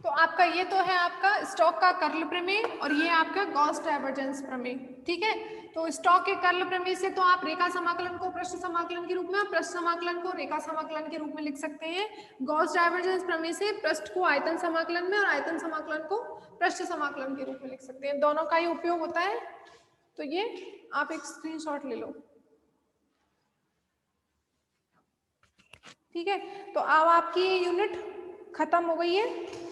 तो आपका ये तो है आपका स्टोक का कर्ल प्रमेय और ये आपका गॉस डाइवर्जेंस प्रमेय, ठीक है। तो स्टोक के कर्ल प्रमेय से तो आप रेखा समाकलन को पृष्ठ समाकलन के रूप में, पृष्ठ समाकलन को रेखा समाकलन के रूप में लिख सकते हैं। गॉस डाइवर्जेंस प्रमेय से पृष्ठ को आयतन समाकलन में और आयतन समाकलन को पृष्ठ समाकलन के रूप में लिख सकते हैं। दोनों का ही उपयोग होता है। तो ये आप एक स्क्रीनशॉट ले लो, ठीक है। तो अब आपकी ये यूनिट खत्म हो गई है।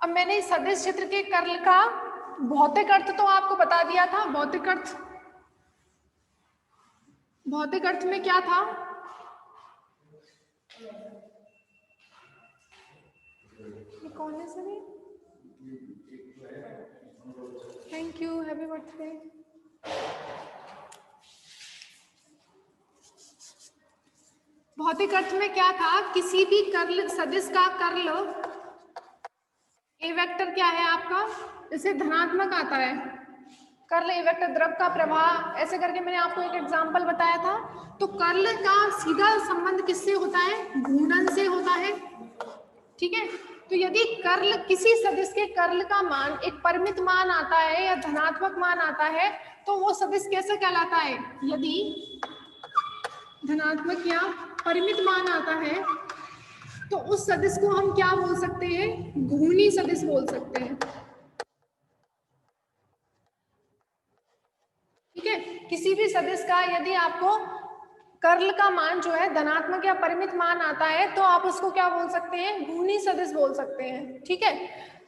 अब मैंने इस सदिश क्षेत्र के कर्ल का भौतिक अर्थ तो आपको बता दिया था। भौतिक अर्थ में क्या था? ये कौन है sir? Thank you, happy birthday. भौतिक अर्थ में क्या था? किसी भी कर्ल सदिश का कर्ल ए वेक्टर क्या है आपका, जैसे धनात्मक आता है कर्ल ए वेक्टर द्रव का प्रवाह, ऐसे करके मैंने आपको एक एग्जांपल बताया था। तो कर्ल का सीधा संबंध किससे होता है? घूर्णन से होता है, ठीक है। तो यदि कर्ल किसी सदिश के कर्ल का मान एक परिमित मान आता है या धनात्मक मान आता है तो वो सदिश कैसे कहलाता है? यदि धनात्मक या परिमित मान आता है तो उस सदिश को हम क्या बोल सकते हैं? घूर्णी सदिश बोल सकते हैं, ठीक है। किसी भी सदिश का यदि आपको कर्ल का मान जो है धनात्मक या परिमित मान आता है तो आप उसको क्या बोल सकते हैं? घूर्णी सदिश बोल सकते हैं, ठीक है।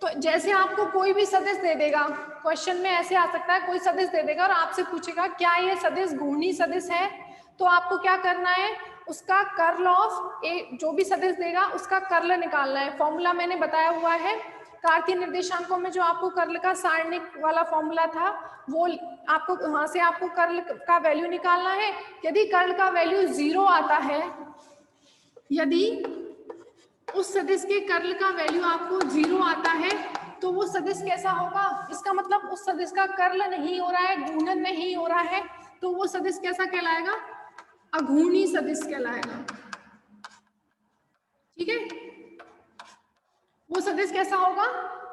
तो जैसे आपको कोई भी सदिश दे देगा, क्वेश्चन में ऐसे आ सकता है, कोई सदिश दे देगा और आपसे पूछेगा क्या ये सदिश घूर्णी सदिश है, तो आपको क्या करना है? उसका कर्ल ऑफ ए, जो भी सदिश देगा उसका कर्ल निकालना है। फॉर्मूला मैंने बताया हुआ है, कार्तीय निर्देशांकों में जो आपको कर्ल का सारणिक वाला फॉर्मूला था वो आपको वहां से आपको कर्ल का वैल्यू निकालना है। यदि कर्ल का वैल्यू 0 आता है, यदि उस सदिश के कर्ल का वैल्यू आपको 0 आता है तो वो सदिश कैसा होगा? इसका मतलब उस सदिश का कर्ल नहीं हो रहा है, घूर्णन नहीं हो रहा है, तो वो सदिश कैसा कहलाएगा? अघूर्णी सदिश कहलाएगा, ठीक है। वो सदिश कैसा होगा?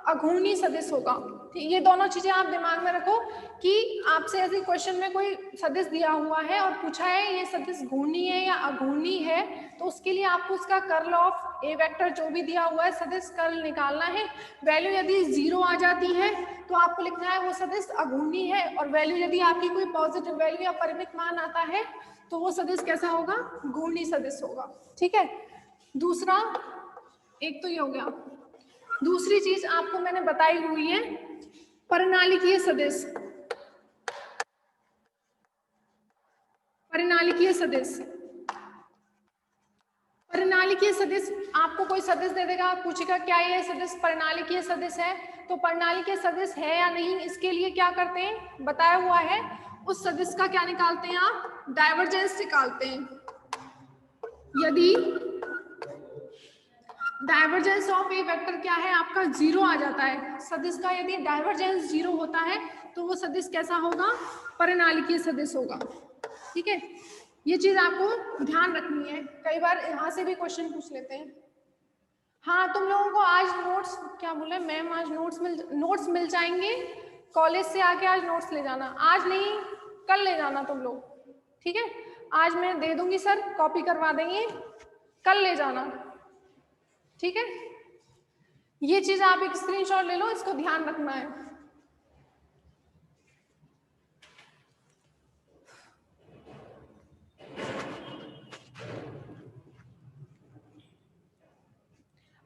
अघूर्णी सदिश होगा। ये दोनों चीजें आप दिमाग में रखो कि आपसे ऐसे क्वेश्चन में कोई सदिश दिया हुआ है और पूछा है ये सदिश घूर्णी है या अघूर्णी है, तो उसके लिए आपको उसका कर्ल ऑफ ए वेक्टर जो भी दिया हुआ है सदिश कर्ल निकालना है। वैल्यू यदि 0 आ जाती है तो आपको लिखना है वो सदिश अघूर्णी है, और वैल्यू यदि आपकी कोई पॉजिटिव वैल्यू या परिमित मान आता है तो वो सदिश कैसा होगा? घूर्णी सदिश होगा, ठीक है। दूसरा, एक तो ये हो गया। दूसरी चीज आपको मैंने बताई हुई है परिनालिकीय सदिश। परिनालिकीय सदिश, परिनालिकीय सदिश आपको कोई सदिश दे देगा, पूछेगा क्या ये सदिश परिनालिकीय सदिश है, तो परिनालिकीय सदिश है या नहीं इसके लिए क्या करते हैं? बताया हुआ है, उस सदिश का क्या निकालते हैं आप? डाइवर्जेंस निकालते हैं। यदि डाइवर्जेंस ऑफ ए वेक्टर क्या है आपका? 0 आ जाता है सदिश का, यदि डाइवर्जेंस 0 होता है तो वो सदिश कैसा होगा? परिनालिकीय सदिश होगा, ठीक है। ये चीज आपको ध्यान रखनी है, कई बार यहाँ से भी क्वेश्चन पूछ लेते हैं। हाँ, तुम लोगों को आज नोट्स, क्या बोले मैम, आज नोट्स मिल जाएंगे कॉलेज से आके। आज नोट्स ले जाना, आज नहीं कल ले जाना तुम लोग, ठीक है। आज मैं दे दूंगी सर, कॉपी करवा देंगे, कल ले जाना, ठीक है। ये चीज आप एक स्क्रीनशॉट ले लो, इसको ध्यान रखना है।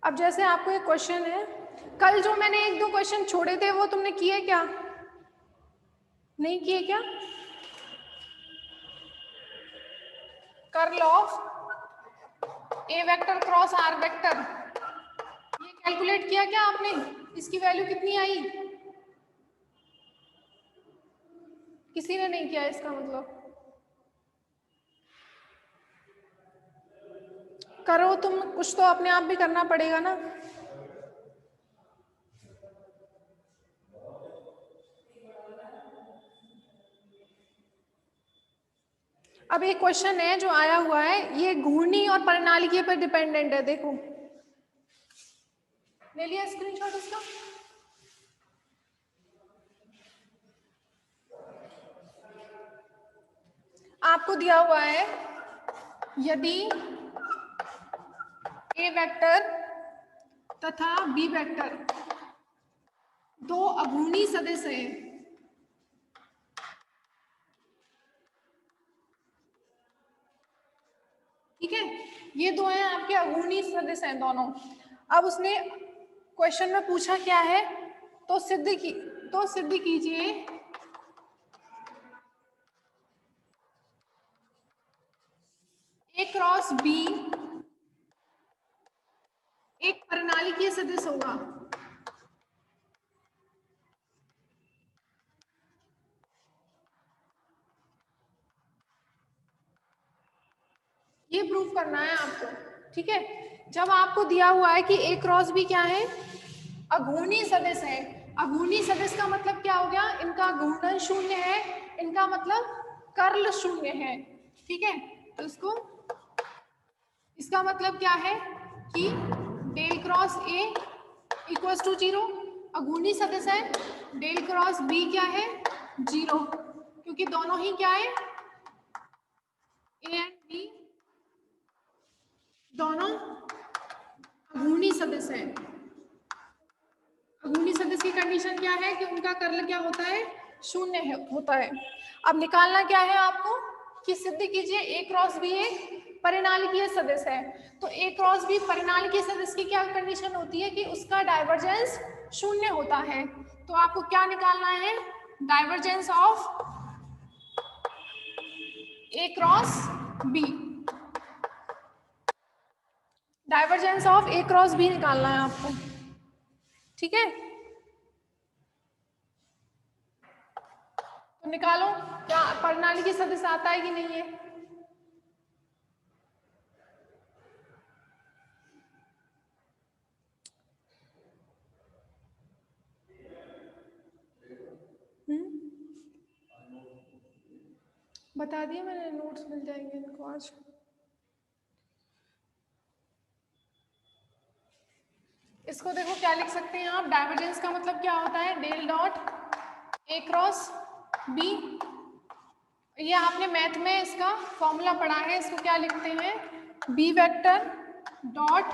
अब जैसे आपको एक क्वेश्चन है, कल जो मैंने 1-2 क्वेश्चन छोड़े थे वो तुमने किए क्या? नहीं किए क्या? Curl of A vector cross R vector, ये कैलकुलेट किया क्या आपने? इसकी वैल्यू कितनी आई? किसी ने नहीं किया, इसका मतलब करो तुम, कुछ तो अपने आप भी करना पड़ेगा ना। अब एक क्वेश्चन है जो आया हुआ है, ये घूर्णी और परिनालिकीय पर डिपेंडेंट है। देखो, ले लिया स्क्रीनशॉट इसका? आपको दिया हुआ है यदि ए वेक्टर तथा बी वेक्टर दो अघूर्णी सदिश हैं, ठीक है, ये दो हैं आपके अघूर्णी सदिश हैं दोनों। अब उसने क्वेश्चन में पूछा क्या है, तो सिद्ध कीजिए ए क्रॉस बी एक परिनालिकीय सदिश होगा। ये प्रूफ करना है आपको, ठीक है। जब आपको दिया हुआ है कि ए क्रॉस बी क्या है, अघूर्णी सदिश है। अघूर्णी सदिश का मतलब क्या हो गया, इनका घूर्णन शून्य है, इनका मतलब कर्ल शून्य है, ठीक है। तो इसका मतलब क्या है कि del cross A equals to 0, अघूर्णी सदिश है। डेल क्रॉस बी क्या है, 0, क्योंकि दोनों ही क्या है, ए एंड बी दोनों अघूर्णी सदिश है। अघूर्णी सदिश की कंडीशन क्या है कि उनका कर्ल क्या होता है, शून्य होता है। अब निकालना क्या है आपको कि सिद्ध कीजिए ए क्रॉस बी एक परिनालिकीय सदिश है। तो ए क्रॉस बी परिनालिकीय सदिश की क्या कंडीशन होती है कि उसका डाइवर्जेंस शून्य होता है। तो आपको क्या निकालना है, divergence of A cross B, divergence of A cross B निकालना है आपको, ठीक है। तो निकालो, क्या परिनालिकीय सदिश आता है कि नहीं है। बता दिए मैंने, नोट्स मिल जाएंगे इनको आज। इसको देखो क्या लिख सकते हैं आप, डाइवर्जेंस का मतलब क्या होता है, del dot A cross B. ये आपने मैथ में इसका फॉर्मूला पढ़ा है, इसको क्या लिखते हैं, B vector dot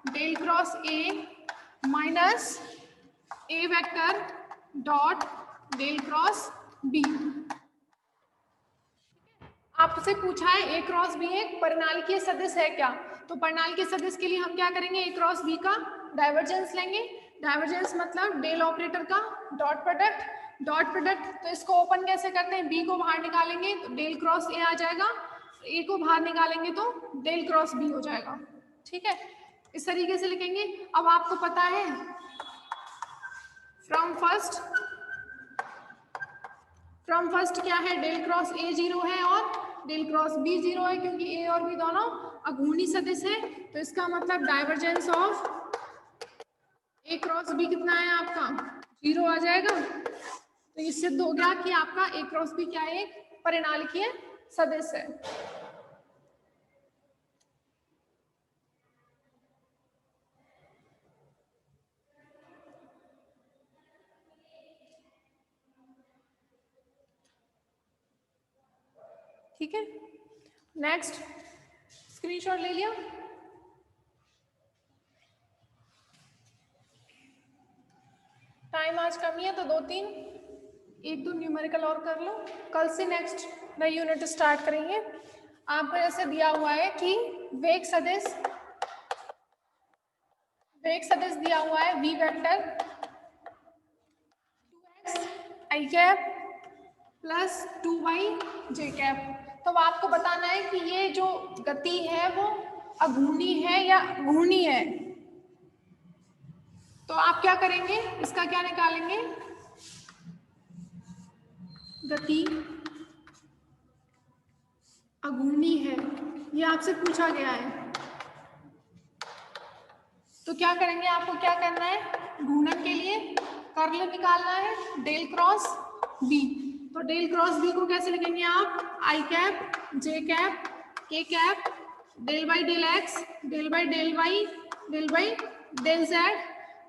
del cross A minus A vector dot del cross B. आपसे पूछा है ए क्रॉस बी एक परिनालिकीय सदिश है क्या, तो परिनालिकीय सदिश के लिए हम क्या करेंगे, ए क्रॉस बी का डाइवर्जेंस लेंगे। डाइवर्जेंस मतलब डेल ऑपरेटर का डॉट प्रोडक्ट। तो इसको ओपन कैसे करते हैं, बी को बाहर निकालेंगे तो डेल क्रॉस ए आ जाएगा, ए को बाहर निकालेंगे तो डेल क्रॉस बी हो जाएगा, ठीक है। इस तरीके से लिखेंगे। अब आपको पता है फ्रॉम फर्स्ट क्या है, डेल क्रॉस ए 0 है और डेल क्रॉस बी 0 है, क्योंकि ए और बी दोनों अघूर्णी सदिश है। तो इसका मतलब divergence of A cross B कितना है आपका, 0 आ जाएगा। तो ये सिद्ध हो गया कि आपका ए क्रॉस बी क्या है, एक परिनालिकीय सदिश है। ठीक है, नेक्स्ट स्क्रीनशॉट ले लिया। टाइम आज कम ही है तो 2-3 1-2 न्यूमेरिकल और कर लो, कल से नेक्स्ट नई यूनिट स्टार्ट करेंगे। आपको जैसे दिया हुआ है कि वेग सदिश दिया हुआ है v vector 2x i cap plus 2y j cap. तो आपको बताना है कि ये जो गति है वो अघूर्णी है या घूर्णी है। तो आप क्या करेंगे, इसका क्या निकालेंगे, गति अघूर्णी है, ये आपसे पूछा गया है। तो क्या करेंगे, आपको क्या करना है, घूर्णन के लिए कर्ल निकालना है डेल क्रॉस बी। तो डेल क्रॉस बी को कैसे लिखेंगे आप, I cap J cap K cap del by del X del by del Y del by del Z.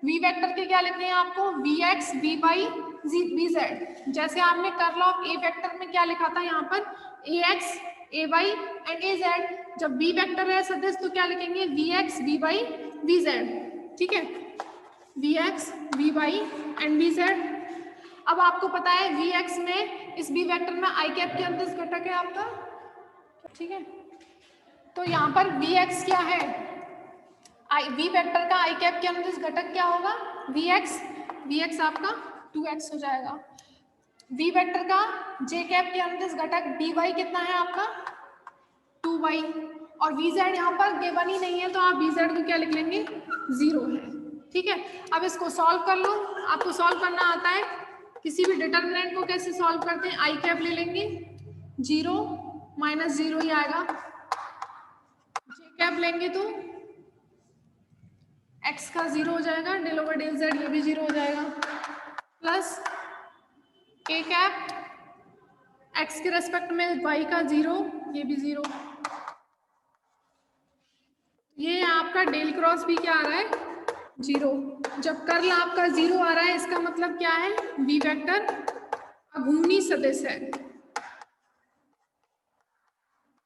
V vector के क्या लिखने हैं आपको, V x we why we Z. जैसे आपने कर्ल ऑफ ए वेक्टर में क्या लिखा था यहाँ पर, a x a y and a z. जब बी वेक्टर है सदिश तो क्या लिखेंगे, v x we why we z, ठीक है, v x we y and v z. अब आपको पता है वी एक्स में, इस बी वेक्टर में आई कैप के अंदर घटक है आपका, ठीक है। तो यहाँ पर वी एक्स क्या है, आई वी वेक्टर का आई कैप के अंदर घटक क्या होगा, वी एक्स आपका 2x हो जाएगा। वी वेक्टर का जे कैप के अंदर घटक डी वाई कितना है आपका 2y, और वी जेड यहाँ पर गिवन ही नहीं है तो आप वी जेड को क्या लिख लेंगे, 0 है, ठीक है। अब इसको सॉल्व कर लो, आपको सॉल्व करना आता है। किसी भी डिटर्मिनेंट को कैसे सॉल्व करते हैं, आई कैप ले लेंगे, 0 माइनस 0 ही आएगा। जे कैप लेंगे तो x का 0 हो जाएगा, डेल ओवर डेल z ये भी 0 हो जाएगा, प्लस के कैप x के रेस्पेक्ट में y का 0 ये भी 0। ये आपका डेल क्रॉस भी क्या आ रहा है, 0। जब कर्ल आपका 0 आ रहा है इसका मतलब क्या है, बी वेक्टर अघूर्णी सदिश है।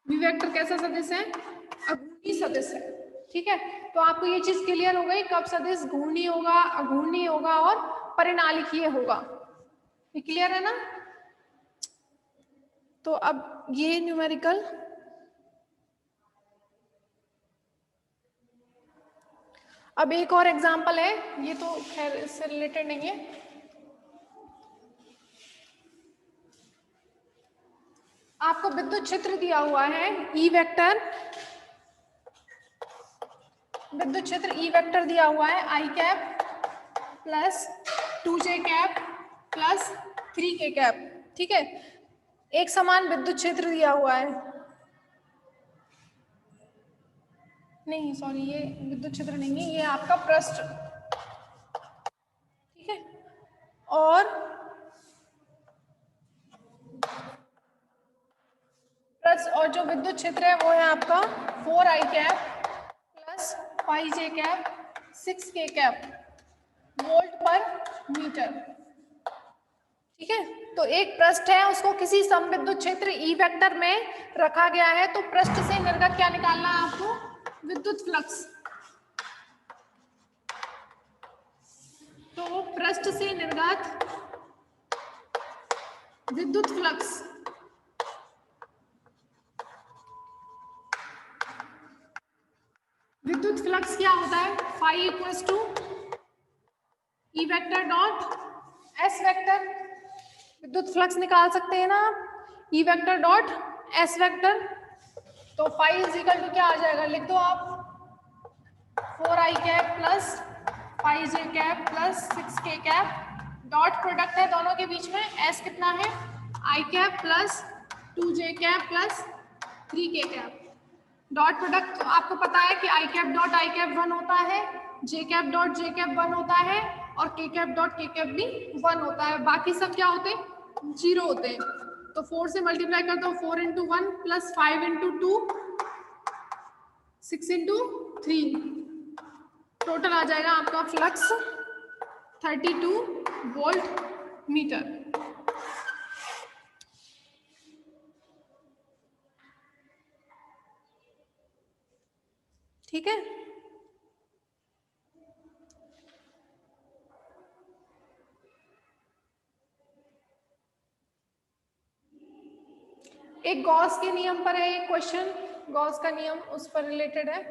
बी वेक्टर कैसा सदिश है, अघूर्णी सदिश है, ठीक है। तो आपको ये चीज क्लियर हो गई, कब सदिश घूर्णी होगा, अघूर्णी होगा और परिनालिकीय होगा, ये क्लियर है ना। तो अब ये न्यूमेरिकल, अब एक और एग्जांपल है, ये तो खैर इससे रिलेटेड नहीं है। आपको विद्युत क्षेत्र दिया हुआ है ई वेक्टर, विद्युत क्षेत्र ई वेक्टर दिया हुआ है i cap plus 2j cap plus 3k cap, ठीक है। एक समान विद्युत क्षेत्र दिया हुआ है, नहीं सॉरी ये विद्युत क्षेत्र नहीं है, ये आपका पृष्ठ, ठीक है। और जो विद्युत क्षेत्र है वो है आपका 4i cap plus 5j cap 6k cap volt पर मीटर, ठीक है। तो एक पृष्ठ है, उसको किसी समविद्युत क्षेत्र ई वेक्टर में रखा गया है, तो पृष्ठ से निर्गत क्या निकालना है आपको, विद्युत फ्लक्स। तो पृष्ठ से निर्गत विद्युत फ्लक्स, विद्युत फ्लक्स क्या होता है, phi equals to E vector dot S vector. विद्युत फ्लक्स निकाल सकते हैं ना आप, E vector dot S vector. तो फाई इज इक्वल टू क्या आ जाएगा, लिख दो आप, 4i cap plus 5j cap plus 6k cap, dot product है दोनों के बीच में, एस कितना है i cap plus 2j cap plus 3k cap. Dot product तो आपको पता है कि I cap dot I cap 1 होता है, जे कैप डॉट जे कैप 1 होता है और के कैप डॉट के कैप भी 1 होता है, बाकी सब क्या होते हैं, 0 होते हैं। तो 4 से मल्टीप्लाई कर दो, 4 into 1 plus 5 into 2 6 into 3, total आ जाएगा आपका फ्लक्स 32 वोल्ट मीटर। ठीक है, एक गॉस के नियम पर है एक क्वेश्चन, गॉस का नियम उस पर रिलेटेड है।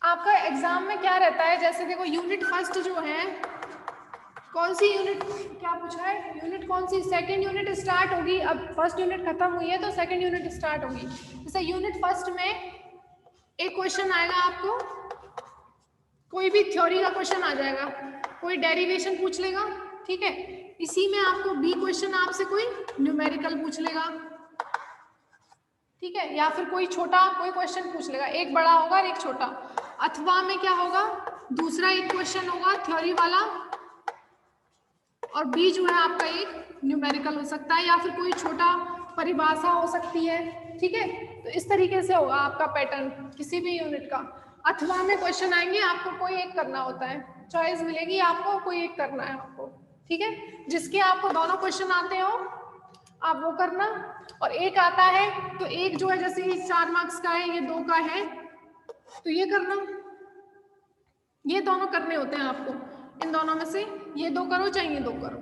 आपका एग्जाम में क्या रहता है, जैसे देखो यूनिट फर्स्ट जो है, कौन सी यूनिट, क्या पूछा है, यूनिट कौन सी, सेकंड यूनिट स्टार्ट होगी, अब फर्स्ट यूनिट खत्म हुई है तो सेकंड यूनिट स्टार्ट होगी। जैसे यूनिट फर्स्ट में एक क्वेश्चन आएगा आपको, कोई भी थ्योरी का क्वेश्चन आ जाएगा, कोई डेरिवेशन पूछ लेगा, ठीक है। इसी में आपको बी क्वेश्चन आपसे कोई न्यूमेरिकल पूछ लेगा, ठीक है, या फिर कोई छोटा कोई क्वेश्चन पूछ लेगा, एक बड़ा होगा और एक छोटा। अथवा में क्या होगा, दूसरा एक क्वेश्चन होगा थ्योरी वाला और बी जो है आपका एक न्यूमेरिकल हो सकता है, या फिर कोई छोटा परिभाषा हो सकती है। ठीक है, तो इस तरीके से होगा आपका पैटर्न किसी भी यूनिट का। अथवा में क्वेश्चन आएंगे, आपको कोई एक करना होता है, चॉइस मिलेगी आपको, कोई एक करना है आपको। ठीक है, जिसके आपको दोनों क्वेश्चन आते हो आप वो करना, और एक आता है तो एक जो है जैसे 4 मार्क्स का है, ये 2 का है तो ये करना, ये दोनों करने होते हैं आपको, इन दोनों में से ये 2 करो चाहे ये 2 करो।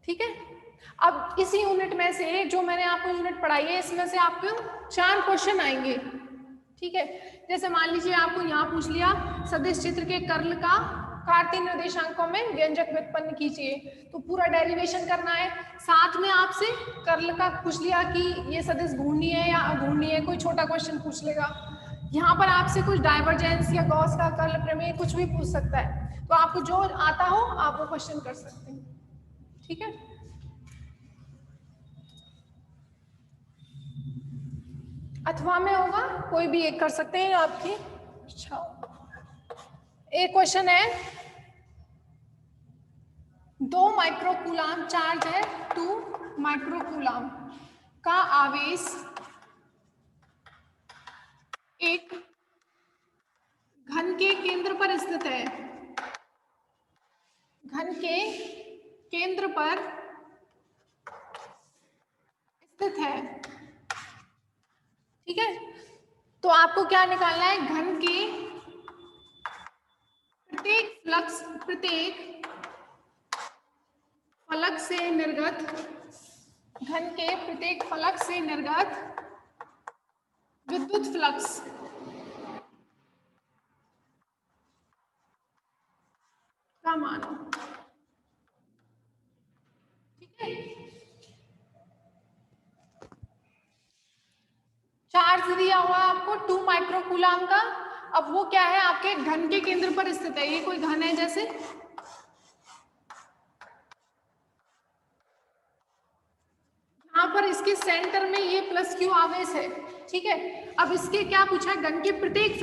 ठीक है, अब इस यूनिट में से जो मैंने आपको यूनिट पढ़ाई है इसमें से आपको 4 क्वेश्चन आएंगे। ठीक है, जैसे मान लीजिए आपको यहाँ पूछ लिया सदिश चित्र के कर्ल का कार्तीय निर्देशांकों में व्यंजक व्युत्पन्न कीजिए, तो पूरा डेरिवेशन करना है। साथ में आपसे कर्ल का पूछ लिया कि ये सदिश घूर्णी है या अघूर्णी है, कोई छोटा क्वेश्चन पूछ लेगा। यहाँ पर आपसे कुछ डाइवर्जेंस या गॉस का कर्ल प्रमेय कुछ भी पूछ सकता है, तो आपको जो आता हो आप वो क्वेश्चन कर सकते हैं। ठीक है, अथवा में होगा कोई भी एक कर सकते हैं आपकी। अच्छा, एक क्वेश्चन है 2 माइक्रोकूलाम चार्ज है, 2 माइक्रोकूलाम का आवेश एक घन के केंद्र पर स्थित है, घन के केंद्र पर स्थित है। ठीक है, तो आपको क्या निकालना है, घन के प्रत्येक फलक से निर्गत, घन के प्रत्येक फलक से निर्गत विद्युत फ्लक्स का मान। ठीक है, चार्ज दिया हुआ आपको 2 माइक्रोकूलाम का। अब वो क्या है, आपके घन के केंद्र पर स्थित है, ये कोई घन है जैसे, यहाँ पर इसके सेंटर में ये प्लस क्यू आवेश है। ठीक है, अब इसके क्या पूछा है, घन के प्रत्येक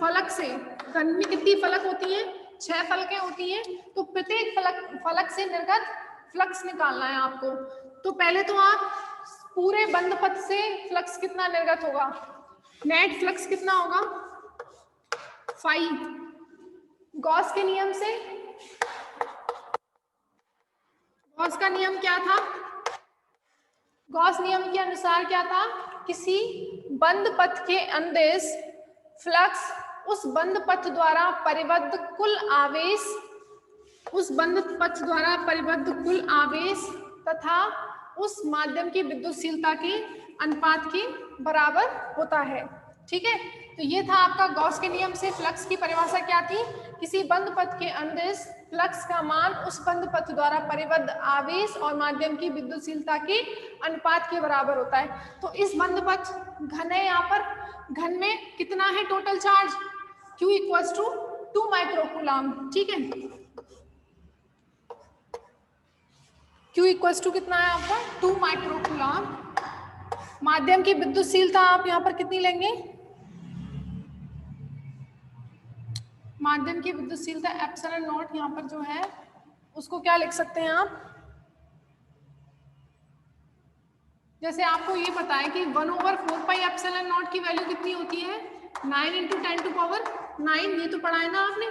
फलक से, घन में कितनी फलक होती है, 6 फलकें होती हैं, तो प्रत्येक फलक से निर्गत फ्लक्स निकालना है आपको। तो पहले तो आप पूरे बंद पथ से फ्लक्स कितना निर्गत होगा, नेट फ्लक्स कितना होगा 5, गॉस के नियम से, गॉस का नियम क्या था, गॉस नियम के अनुसार क्या था, किसी बंद पथ के अंदेश फ्लक्स उस बंद पथ द्वारा परिबद्ध कुल आवेश, उस बंद पथ द्वारा परिबद्ध कुल आवेश तथा उस माध्यम की विद्युतशीलता के अनुपात के बराबर होता है। ठीक है, तो ये था आपका गॉस के नियम से फ्लक्स की परिभाषा क्या थी, किसी बंद पथ के अंदेश फ्लक्स का मान उस बंद पथ द्वारा परिबद्ध आवेश और माध्यम की विद्युतशीलता के अनुपात के बराबर होता है। तो इस बंद पथ घन है, यहाँ पर घन में कितना है total charge, Q equals to 2 microcoulomb. ठीक है, Q इक्वल्स टू कितना है आपका 2 माइक्रोकूलाम। माध्यम की विद्युतशीलता आप यहाँ पर कितनी लेंगे, माध्यम की विद्युतशीलता एप्सिलॉन नॉट, यहाँ पर जो है उसको क्या लिख सकते हैं आप, जैसे आपको ये पता है कि 1/4 पाई एप्सिलॉन नॉट की वैल्यू कितनी होती है 9 × 10⁹, ये तो पढ़ा है ना आपने।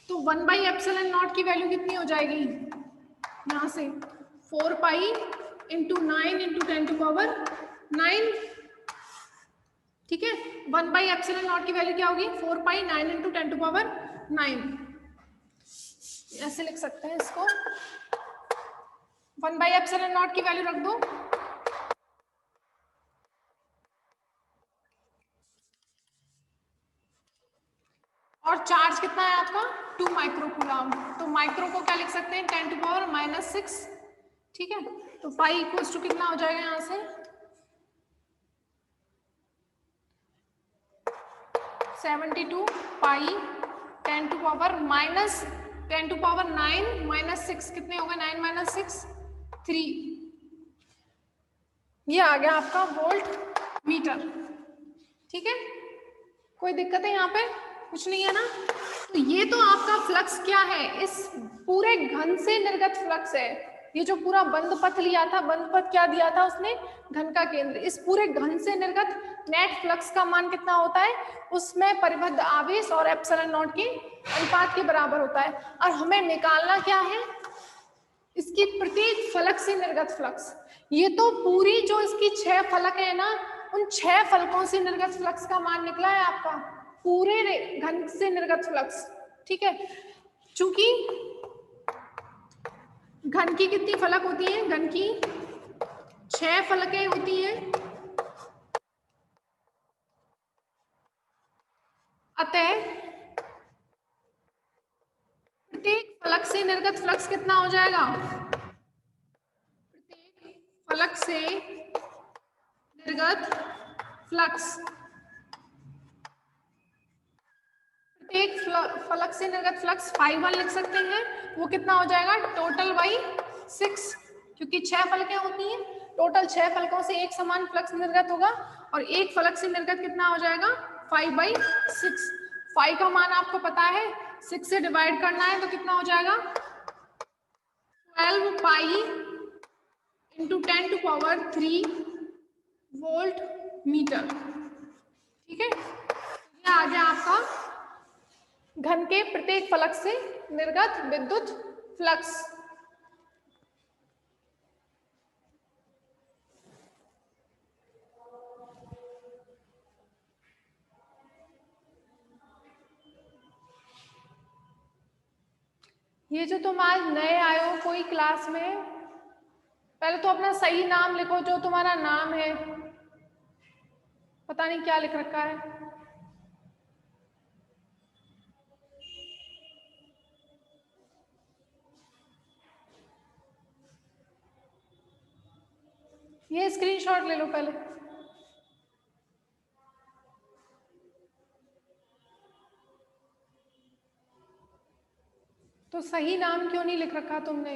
तो 1/एप्सिलॉन नॉट की वैल्यू कितनी हो जाएगी, यहाँ से 4 पाई × 9 × 10⁹। ठीक है, 1/एप्सिलॉन नॉट की वैल्यू क्या होगी 4 पाई 9 × 10⁹। ऐसे लिख सकते हैं इसको, 1/एप्सिलॉन नॉट की वैल्यू रख दो, और चार्ज कितना है आपका 2 माइक्रोकूलाम। तो माइक्रो को क्या लिख सकते हैं 10⁻⁶। ठीक है, तो पाई इक्वल्स टू कितना हो जाएगा यहाँ से 72 पाई 10⁻⁹ -6 कितने हो गए 9 - 6 3। ये आ गया आपका वोल्ट मीटर। ठीक है, कोई दिक्कत है यहाँ पे? कुछ नहीं है ना? तो ये तो आपका फ्लक्स क्या है, इस पूरे घन से निर्गत फ्लक्स है। ये जो पूरा बंद पथ लिया था, बंद पथ क्या दिया था उसने? घन का केंद्र। इस पूरे घन से निर्गत नेट फ्लक्स का मान कितना होता है? उसमें परिबद्ध आवेश और एप्सिलॉन नॉट के अनुपात के बराबर होता है। और हमें निकालना क्या है? इसकी प्रत्येक फलक से निर्गत फ्लक्स। ये तो पूरी जो इसकी 6 फलक है ना, उन 6 फलकों से निर्गत फ्लक्स का मान निकला है आपका, पूरे घन से निर्गत फ्लक्स। ठीक है, चूंकि घन की कितनी फलक होती है? घन की 6 फलकें होती हैं, अतः प्रत्येक फलक से निर्गत फ्लक्स कितना हो जाएगा? प्रत्येक फलक से निर्गत फ्लक्स, एक फलक से निर्गत फ्लक्स φ1 लिख सकते हैं। वो कितना हो जाएगा? टोटल बाई 6, क्योंकि 6 फलकें होती हैं, टोटल 6 फलकों से एक समान फ्लक्स निर्गत होगा, और एक फलक से निर्गत कितना हो जाएगा? 5/6। फाई का मान आपको पता है, 6 से डिवाइड करना है तो कितना हो जाएगा? 12 पाई इंटू 10⁻³ वोल्ट मीटर। ठीक है, ये आ गया आपका घन के प्रत्येक फलक से निर्गत विद्युत फ्लक्स। ये जो तुम आज नए आए हो कोई क्लास में, पहले तो अपना सही नाम लिखो, जो तुम्हारा नाम है। पता नहीं क्या लिख रखा है। ये स्क्रीनशॉट ले लो पहले। तो सही नाम क्यों नहीं लिख रखा तुमने?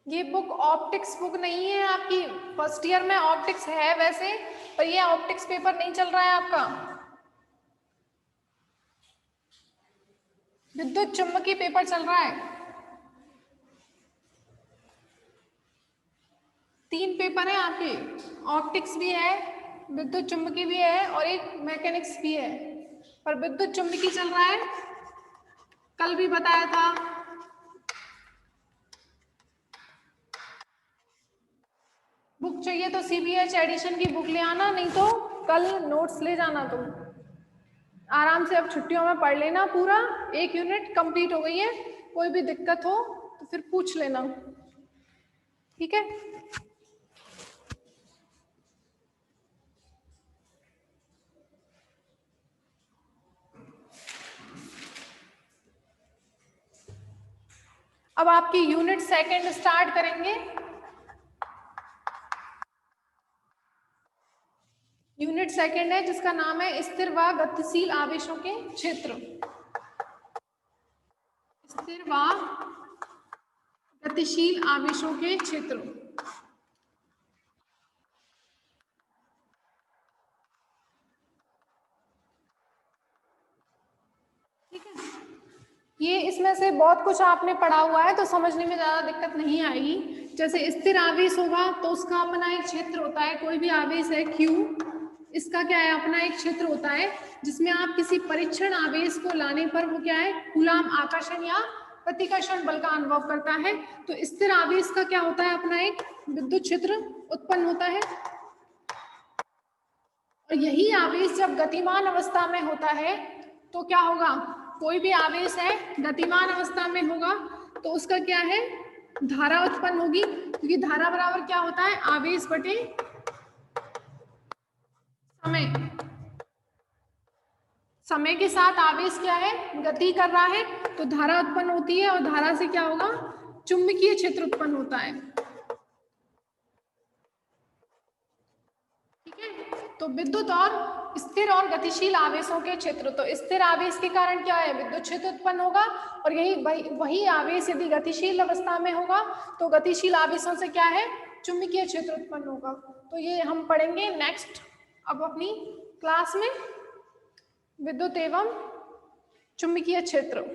ये बुक ऑप्टिक्स बुक नहीं है आपकी। फर्स्ट ईयर में ऑप्टिक्स है वैसे, पर ये ऑप्टिक्स पेपर नहीं चल रहा है आपका। विद्युत चुम्बकीय पेपर चल रहा है। 3 पेपर है आपके, ऑप्टिक्स भी है, विद्युत चुम्बकीय भी है, और एक मैकेनिक्स भी है। पर विद्युत चुम्बकीय चल रहा है, कल भी बताया था। बुक चाहिए तो CBH एडिशन की बुक ले आना, नहीं तो कल नोट्स ले जाना तुम। आराम से अब छुट्टियों में पढ़ लेना पूरा, 1 यूनिट कंप्लीट हो गई है। कोई भी दिक्कत हो तो फिर पूछ लेना, ठीक है? अब आपकी यूनिट 2 स्टार्ट करेंगे। यूनिट 2 है जिसका नाम है स्थिर व गतिशील आवेशों के क्षेत्र। स्थिर व गतिशील आवेशों के क्षेत्र। ठीक है, ये इसमें से बहुत कुछ आपने पढ़ा हुआ है तो समझने में ज्यादा दिक्कत नहीं आएगी। जैसे स्थिर आवेश होगा तो उसका अपना एक क्षेत्र होता है। कोई भी आवेश है Q, इसका क्या है? अपना एक क्षेत्र होता है, जिसमें आप किसी परीक्षण आवेश को लाने पर वो क्या है? कूलाम आकर्षण या प्रतिकर्षण बल का अनुभव करता है। तो स्थिर आवेश का क्या होता है? अपना एक विद्युत क्षेत्र उत्पन्न होता है। और यही आवेश जब गतिमान अवस्था में होता है तो क्या होगा? कोई भी आवेश है गतिमान अवस्था में होगा तो उसका क्या है? धारा उत्पन्न होगी, क्योंकि धारा बराबर क्या होता है? आवेश बटे समय। समय के साथ आवेश क्या है? गति कर रहा है, तो धारा उत्पन्न होती है, और धारा से क्या होगा? चुंबकीय क्षेत्र उत्पन्न होता है। ठीक है, तो विद्युत और स्थिर और गतिशील आवेशों के क्षेत्र, तो स्थिर आवेश के कारण क्या है, विद्युत क्षेत्र उत्पन्न होगा, और यही वही आवेश यदि गतिशील अवस्था में होगा तो गतिशील आवेशों से क्या है, चुंबकीय क्षेत्र उत्पन्न होगा। तो ये हम पढ़ेंगे नेक्स्ट अब अपनी क्लास में, विद्युत एवं चुंबकीय क्षेत्र।